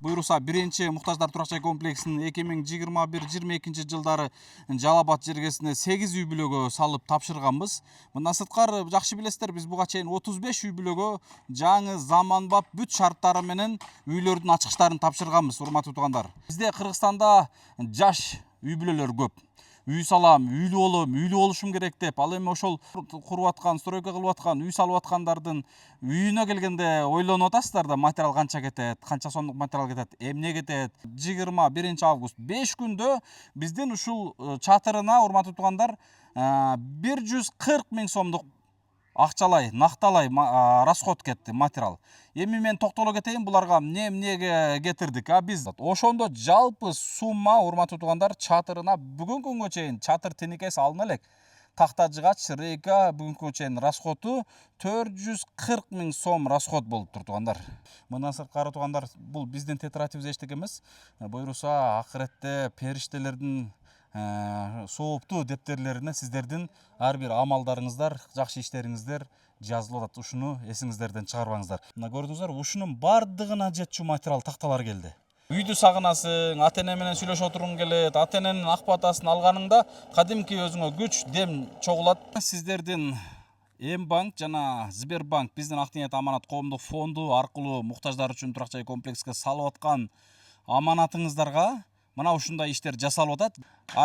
Буйруса биринчи муктаждар турак жай комплексинин 2021-22 жылдары Жалал Абад жергесине 8 үй бүлөгө салып тапшырганбыз. Мындан сырткары жакшы билесиздер, биз буга чейин 35 үй бүлөгө жаңы заманбап бүт шарттары менен үйлөрдүн ачкычтарын тапшырганбыз, урматтуу туугандар. Бизде Кыргызстанда жаш үй бүлөлөр көп. Үй салам, үйлүү болушум керек деп, ал эми ошол куруп аткан, стройка кылып аткан, үй салып аткандардын үйүнө келгенде ойлонуп атасыздар да, материал канча кетет, канча сомдук материал кетет, эмне кетет. 21 август 5 күндө биздин ушул чатырына, урматтуу туугандар, 140 000 сомдук акчалай, накталай расход кетти, материал. Эми мен токтоло кетейин буларга эмнеге кетирдик, биз. Ошондо жалпы сумма, урматтуу туугандар, чатырына бүгүнкү күнгө чейин чатыр тинекеси алына элек. Такта жыгач, рейка бүгүнкү күнгө чейин расходу 440 000 сом расход болуптур, туугандар. Мындан сырткары, туугандар, бул биздин тетративиз эчтеке эмес. Буйруса акыретте периштелердин сооптуу дептерлерине сиздердин ар бир амалдарыңыздар, жакшы иштериңиздер жазылып атат. Ушуну эсиңиздерден чыгарбаңыздар. Мына көрдүңүздөр, ушунун бардыгына жетчү материал, такталар келди. Үйдү сагынасың, ата-эне менен сүйлөшүп отуруң келет, ата-эненин ак батасын алганыңда кадимки өзүңө күч, дем чогулат. Сиздердин М-банк жана Сбербанк биздин Ак ниет аманат коомдук фонду аркылуу муктаждар үчүн турак жай комплекске салып аткан аманатыңыздарга мына ушундай иштер жасалып атат.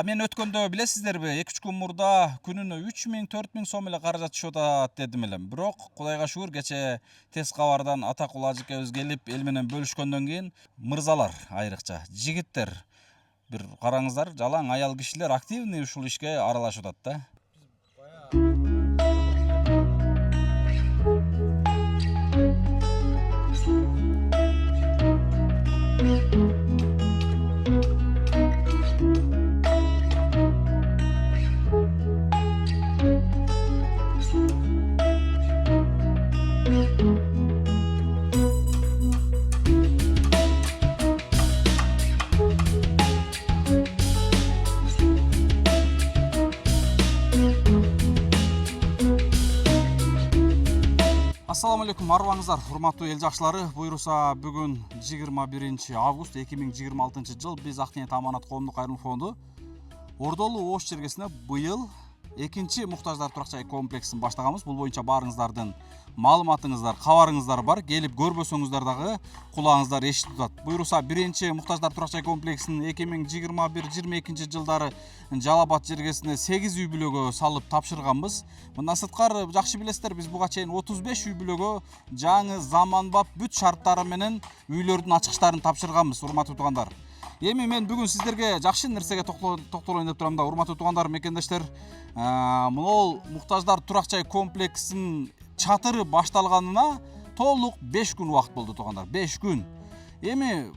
Мен өткөндө билесиздерби, 2-3 күн мурда күнүнө 3 000-4 000 сом эле каражат түшүп атат дедим элем. Бирок Кудайга шүгүр, кече тез кабардан Атакул ажыкебиз келип эл менен бөлүшкөндөн кийин мырзалар, айрыкча жигиттер, бир караңыздар, жалаң аял кишилер активный ушул ишке аралашып атат да. Assalamu alaikum, арбаңыздар, урматтуу эл жакшылары. Буйруса бүгүн 21 август 2026 жыл биз Ак ниет аманат коомдук кайрымдуулук фонду Ордолуу Ош жергесине быйыл экинчи муктаждар турак жай комплексин баштаганбыз. Бул боюнча баарыңыздардын маалыматыңыздар, кабарыңыздар бар. Келип көрбөсөңүздөр дагы кулагыңыздар эшитип атат. Буйруса биринчи муктаждар турак жай комплексинин 2021-22 жылдары Жалал Абад жергесине 8 үй бүлөгө салып тапшырганбыз. Мындан сырткары жакшы билесиздер, биз буга чейин 35 үй бүлөгө жаңы заманбап бүт шарттары менен үйлөрдүн ачкычтарын тапшырганбыз, урматтуу туугандар. Эми мен бүгүн сиздерге жакшы нерсеге токтолоюн деп турам да, урматтуу туугандар, мекендештер. Могул муктаждар турак жай комплексинин чатыры башталганына толук 5 күн убакыт болду, туугандар. 5 күн. Эми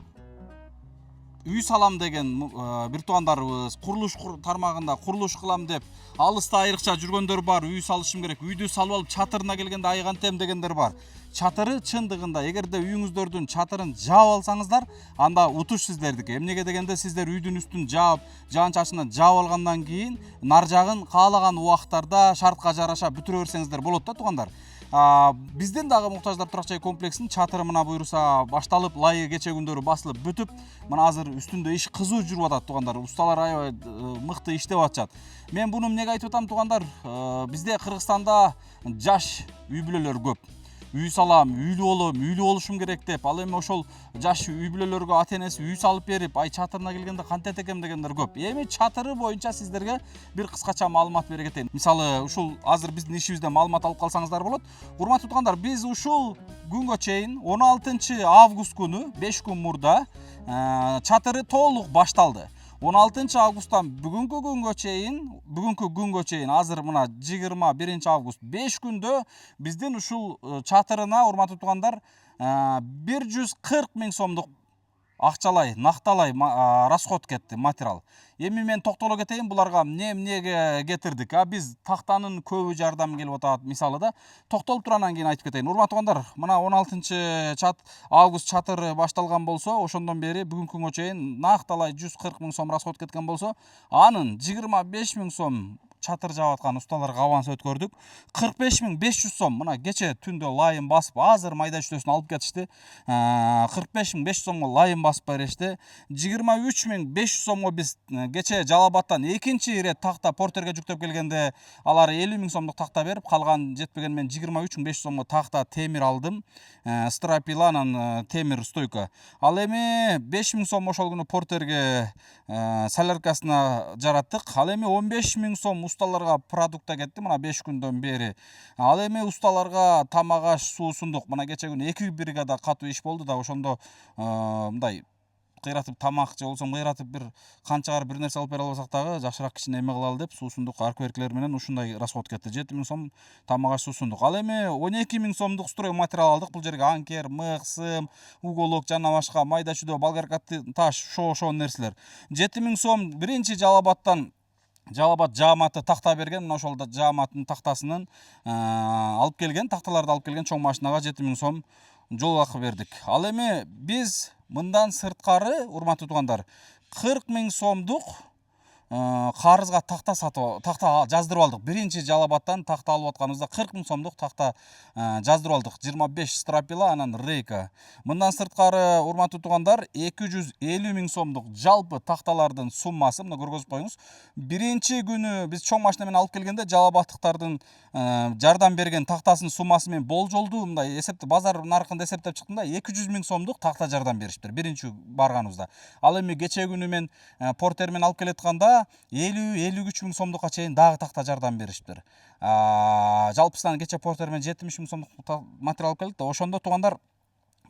үй салам деген бир туугандарыбыз, курулуш тармагында курулуш кылам деп алыста айрыкча жүргөндөр бар. Үй салышым керек, үйдү салып алып чатырына келгенде айгантем дегендер бар. Чатыры чындыгында, эгерде үйүңүздөрдүн чатырын жаап алсаңыздар, анда утуш сиздердики. Эмнеге дегенде, сиздер үйдүн үстүн жаап, жаан-чачынан жаап алгандан кийин нар жагын каалаган убакыттарда шартка жараша бүтүрө берсеңиздер болот да, туугандар. Биздин дагы муктаждар турак жай комплексинин чатыры мына буйруса башталып, лайы кече күндөрү басылып бүтүп, мына азыр үстүндө иш кызуу жүрүп атат, туугандар. Усталар аябай мыкты иштеп атышат. Мен буну эмнеге айтып атам, туугандар? Бизде Кыргызстанда жаш үй бүлөлөр көп. Үй салам, үйлүү болушум керек деп, ал эми ошол жаш үй бүлөлөргө ата-энеси үй салып берип, чатырына келгенде кантет экем дегендер көп. Эми чатыры боюнча сиздерге бир кыскача маалымат бере кетейин. Мисалы, ушул азыр биздин ишибизден маалымат алып калсаңыздар болот. Урматтуу туугандар, биз ушул күнгө чейин 16 август күнү 5 күн мурда чатыры толук башталды. 16 августтан бүгүнкү күнгө чейин азыр мына 21 август 5 күндө биздин ушул чатырына, урматтуу туугандар, 140 000 сомдук акчалай, накталай расход кетти, материал. Эми мен токтоло кетейин буларга эмнеге кетирдик. Биз тактанын көбү жардам келип атат, мисалы да. Токтолуп турандан кийин айтып кетейин. Урматтуу туугандар, мына 16 август чатыры башталган болсо, ошондон бери бүгүнкү күнгө чейин накталай 140 000 сом расход кеткен болсо, анын 25 000 сом чатыр жаап аткан усталарга аванс өткөрдүк. 45.500 сом. Мына кече түндө лайын басып, азыр майда чүлөсүн алып кетишти. 45.500 сомго лайын басып беришти. 23.500 сомго биз кече Жалал-Абадтан экинчи ирет такта портерге жүктөп келгенде алар 50.000 сомдук такта берип, калган жетпеген мен 23.500 сомго такта темир алдым. Стропила анан темир стойка. Ал эми 5.000 сом ошол күнү портерге соляркасына жараттык. Ал эми 15.000 сом усталарга продукта кетти. Мына 5 күндөн бери. Ал эми усталарга тамак аш, суу сундук. Мына кече күнү 2 бригада катуу иш болду да, ошондо мындай кыйратып тамак же болсо кыйратып бир канчагар бир нерсе алып бере албасак дагы жакшыраак кичине эме кылалы деп суу сундук аркверклер менен ушундай расход кетти. 7.000 сом тамак аш, суу сундук. Ал эми 12.000 сомдук строй материал алдык. Бул жерге анкер, мык, сым, уголок жана башка майда чүйдө, болгаркат таш, ошол нерселер. 7.000 сом биринчи Жалал-Абадтан Жалал-Абад жааматы такта берген. Мына ошол жааматтын тактасынын алып келген, такталарды алып келген чоң машинага 7.000 сом жол акы бердик. Ал эми биз мындан сырткары, урматтуу туугандар, 40.000 сомдук карызга такта жаздырып алдык. Биринчи Жалал-Абадтан такта алып атканыбызда 40.000 сомдук такта жаздырып алдык. 25 стропила, анан рейка. Мындан сырткары, урматтуу туугандар, 250.000 сомдук жалпы такталардын суммасы, мына көргөзүп коюңуз. Биринчи күнү биз чоң машина менен алып келгенде Жалал-Абадтыктардын жардам берген тактасынын суммасы мен болжолдуу мындай эсепти базар наркында эсептеп чыктым да, 200.000 сомдук такта жардам бериптир биринчи барганыбызда. Ал эми кече күнү мен портер менен алып келетканда 50-53.000 сомдукка чейин дагы такта жардам бериптир. Жалпысынан кече портер менен 70.000 сомдук материал алып келдик да, ошондо туугандар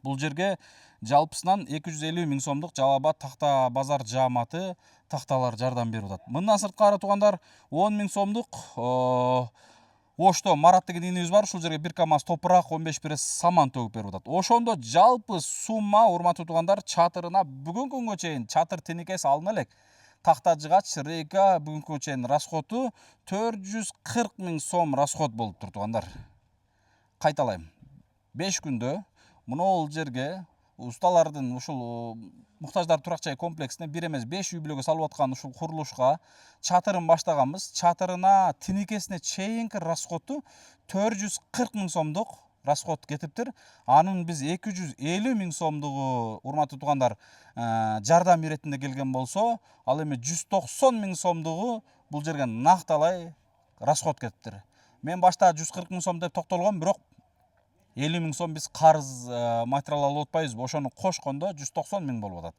бул жерге жалпысынан 250.000 сомдук Жалал-Абад такта базар жааматы такталар жардам берип атат. Мындан сырткары туугандар 10.000 сомдук Ошто Марат деген инибиз бар. Ушул жерге 1 КАМАЗ топурак, 15 пресс саман төгүп берип атат. Ошондо жалпы сумма, урматтуу туугандар, чатырына бүгүнкү күнгө чейин чатыр тинекеси алына элек. Такта жыгач, рейка бүгүнкү күнгө чейин расходу 440.000 сом расход болуптур туугандар. Кайталайм. 5 күндө мынол жерге усталардын ушул муктаждар турак жай комплексине бир эмес 5 үй бүлөгө салып аткан ушул курулушка чатырын баштаганбыз. Чатырына тинекесине чейинки расходу 440.000 сомдук расход кетиптир. Анын биз 250.000 сомдугу, урматтуу туугандар, жардам иретинде келген болсо, ал эми 190.000 сомдугу бул жерге накталай расход кетиптир. Мен башта 140.000 сом деп токтолгом, бирок 50.000 сом биз карыз материал алып атпайбызбы? Ошону кошкондо 190.000 болуп атат.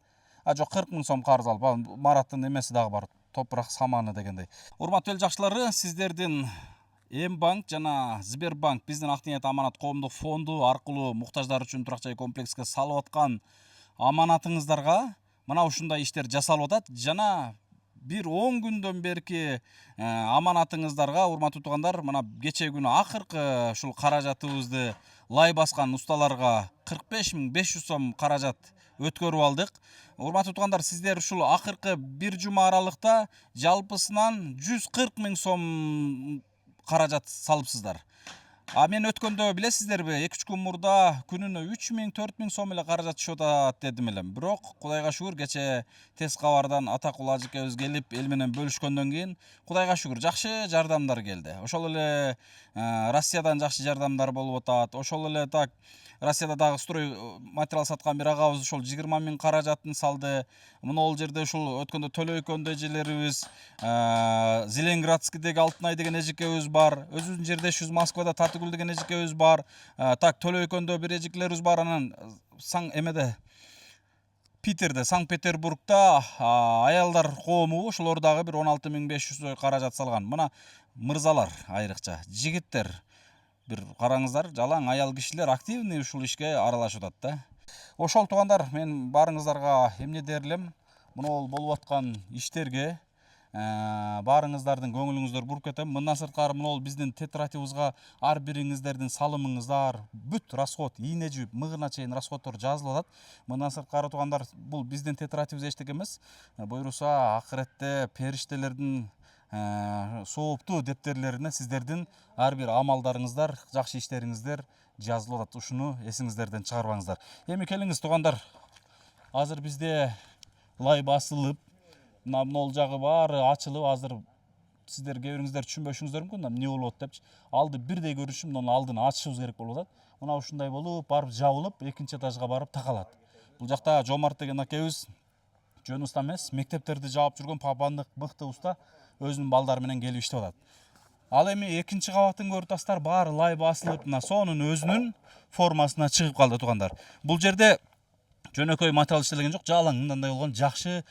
Жок, 40.000 сом карыз алып, Мараттын эмеси дагы бар, топурак саманы дегендей. Урматтуу эл жакшылары, сиздердин М-банк жана Сбербанк биздин Ак ниет аманат коомдук фонду аркылуу муктаждар үчүн турак жай комплекске салып аткан аманатыңыздарга мына ушундай иштер жасалып атат. Жана бир 10 күндөн берки аманатыңыздарга, урматтуу туугандар, мына кече күнү акыркы ушул каражатыбызды лай баскан усталарга 45.500 сом каражат өткөрүп алдык. Урматтуу туугандар, сиздер ушул акыркы бир жума аралыкта жалпысынан 140.000 сом каражат салыпсыздар. Мен өткөндө билесиздерби, 2-3 күн мурда күнүнө 3.000-4.000 сом эле каражат түшүп атат дедим элем. Бирок Кудайга шүгүр, кече тез кабардан Атакул ажыкебиз келип эл менен бөлүшкөндөн кийин Кудайга шүгүр жакшы жардамдар келди. Ошол эле Россиядан жакшы жардамдар болуп атат. Ошол эле так Россияда дагы строй материал саткан бир агабыз ошол 20.000 каражатын салды. Мына жерде ушул өткөндө Төлөйкөндө эжелерибиз, Зеленградскийдеги Алтынай деген эжекебиз бар. Өзүбүздүн жердешибиз Москвада Татыгүл деген эжекебиз бар. Так, Төлөйкөндө бир эжекелерибиз бар. Анан Питерде, Санкт-Петербургда аялдар коому, ошолор дагы бир 16.500 каражат салган. Мына мырзалар, айрыкча жигиттер, бир караңыздар, жалаң аял кишилер активный ушул ишке аралашып атат да. Ошол туугандар, мен баарыңыздарга эмне дер элем, мына болуп аткан иштерге баарыңыздардын көңүлүңүздөрдү буруп кетем. Мындан сырткары мына биздин тетрадыбызга ар бириңиздердин салымыңыздар, бүт расход, ийне жүйүп, мыгына чейин расходдор жазылып атат. Мындан сырткары туугандар, бул биздин тетрадыбыз эчтеке эмес. Буйруса акыретте периштелердин сооптуу дептерлерине сиздердин ар бир амалдарыңыздар, жакшы иштериңиздер жазылып атат. Ушуну эсиңиздерден чыгарбаңыздар. Эми келиңиз туугандар, азыр бизде лай басылып, мына жагы баары ачылып, азыр сиздер кээ бириңиздер түшүнбөшүңүздөр мүмкүн, эмне болуп атат депчи. Алды бирдей көрүнүшүп, мунун алдын ачышыбыз керек болуп атат. Мына ушундай болуп, барып жабылып, экинчи этажга барып такалат. Бул жакта Жомарт деген акебиз жөн уста эмес, мектептерди жаап жүргөн папандык мыкты уста, өзүнүн балдары менен келип иштеп атат. Ал эми экинчи кабатын көрүп атасыздар, баары лай басылып, мына сонун өзүнүн формасына чыгып калды туугандар. Бул жерде жөнөкөй материал иштелген жок, жалаң мындай болгон жакшы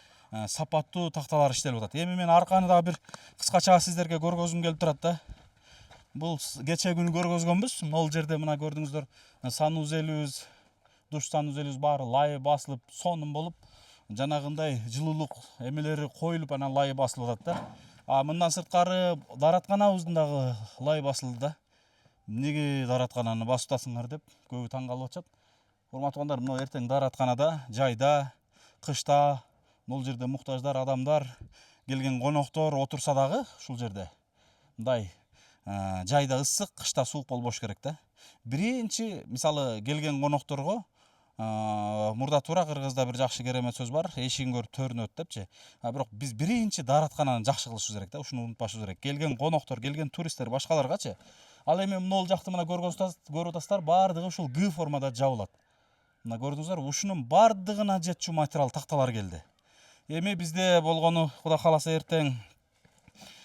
сапаттуу такталар иштелип атат. Эми мен арканы дагы бир кыскача сиздерге көргөзгүм келип турат да. Бул кече күнү көргөзгөнбүз. Могул жерде мына көрдүңүздөр, санузелибиз, душ санузелибиз баары лайы басылып, сонун болуп, жанагындай жылуулук эмелери коюлуп анан лайы басылып атат да. Мындан сырткары даратканабыздын дагы лайы басылды да. Эмнеге дараткананы басып атасыңар деп көбү таң калып атышат. Урматтуу туугандар, мына эртең даратканада, жайда, кышта, бул жерде муктаждар, адамдар, келген коноктор отурса дагы ушул жерде мындай жайда ысык, кышта суук болбош керек да. Биринчи мисалы келген конокторго мурда туура кыргызда бир жакшы керемет сөз бар, эшигин көрүп төрүнөт депчи. Бирок биз биринчи дараткананы жакшы кылышыбыз керек да, ушуну унутпашыбыз керек. Келген коноктор, келген туристтер башкаларгачы. Ал эми могул жакты мына көрүп атасыздар, баардыгы ушул Г формада жабылат. Мына көрдүңүздөр, ушунун баардыгына жетчү материал такталар келди. Эми бизде болгону, Кудай кааласа эртең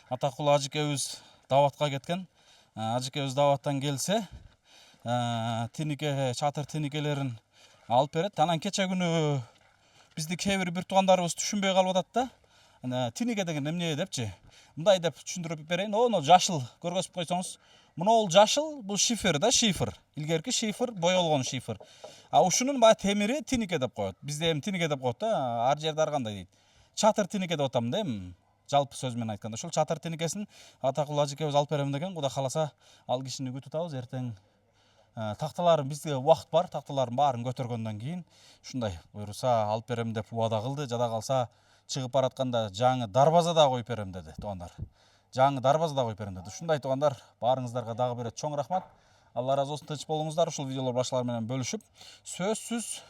атакулуу ажыкебиз даватка кеткен. Ажыкебиз даваттан келсе, тинике, чатыр тиникелерин алып берет. Анан кече күнү бизди кээ бир туугандарыбыз түшүнбөй калып атат да. Тинике деген эмне депчи. Мындай деп түшүндүрүп берейин. Оно жашыл көргөзүп койсоңуз. Мына жашыл, бул шифер да, шифр. Илгерки шифр, боелгон шифр. Ушунун баягы темири тинике деп коет. Бизде эми тинике деп коет да, ар жерде ар кандай дейт. Чатыр тинике деп атам да эми. Жалпы сөз менен айтканда, ушул чатыр тиникесин атакулуу ажыкебиз алып берем деген. Кудай кааласа ал кишини күтүп атабыз. Эртең такталарын, бизде убакыт бар, такталарын баарын көтөргөндөн кийин ушундай буйруса алып берем деп убада кылды. Жада калса чыгып баратканда жаңы дарбаза да коюп берем деди туугандар. Жаңы дарбаза да коюп берем деди. Ушундай туугандар, баарыңыздарга дагы бир чоң рахмат. Алла разы болсун, тынч болуңуздар. Ушул видеолор башкалар менен бөлүшүп, сөзсүз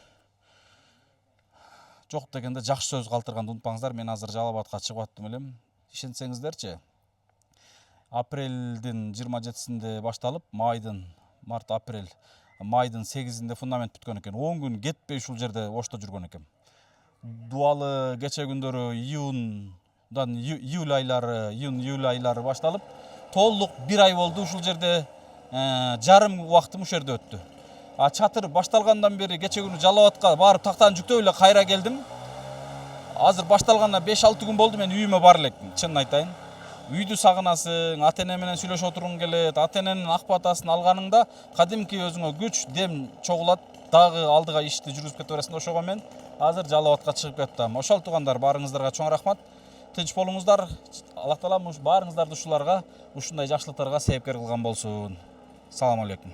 жок дегенде жакшы сөз калтырганды унутпаңыздар. Мен азыр Жалал Абадка чыгып аттым элем. Ишенсеңиздерчи, апрелдин 27-синде башталып, март, апрель, майдын 8-inde фундамент бүткөн экен. 10 күн кетпей ушул жерде ошто жүргөн экен. Дубалы кече күндөрү июль айлары башталып, толук 1 ай болду ушул жерде, жарым убактым ушул жерде өттү. Чатыр башталгандан бери кече күнү Жалал Абадка барып тактаны жүктөп эле кайра келдим. Азыр башталганына 5-6 күн болду, мен үйүмө бара элекмин, чынын айтайын. Үйдү сагынасың, ата-эне менен сүйлөшүп отургуң келет, ата-эненин ак батасын алганыңда кадимки өзүңө күч, дем чогулат, дагы алдыга ишти жүргүзүп кете бересиң. Ошого мен азыр Жалал Абадка чыгып кеттим. Ошол туугандар, баарыңыздарга чоң рахмат. Тынч болуңуздар. Аллах таалам баарыңыздарды ушуларга, ушундай жакшылыктарга себепкер кылган болсун. Салам алейкум.